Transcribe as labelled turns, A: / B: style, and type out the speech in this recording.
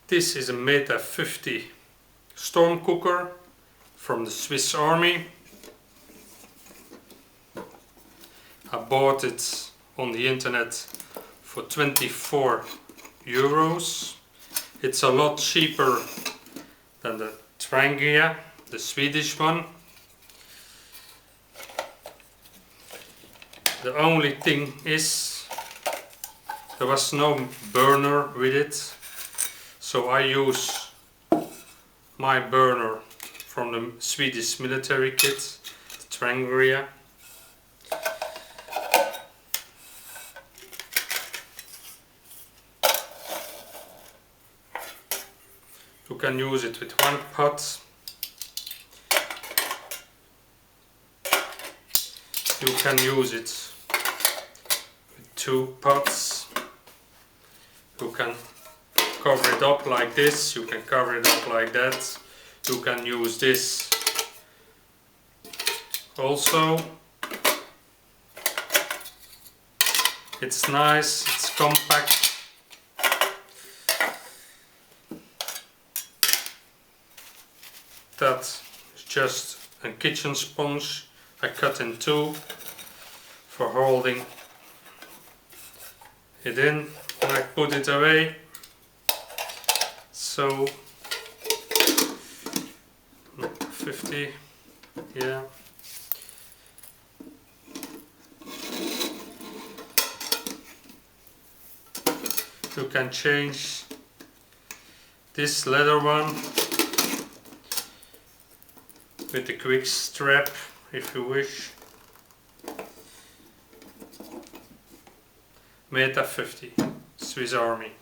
A: This is a Meta 50 storm cooker from the Swiss Army. I bought it on the internet for 24 euros. It's a lot cheaper than the Trangia, the Swedish one. The only thing is there was no burner with it, so I use my burner from the Swedish military kit, the Trangia. You can use it with one pot. You can use it with two pots. You can cover it up like this, you can cover it up like that. You can use this also. It's nice, it's compact. That is just a kitchen sponge I cut in two for holding it in, and I put it away. So 50, yeah. You can change this leather one with the quick strap if you wish. Meta 50, Swiss Army.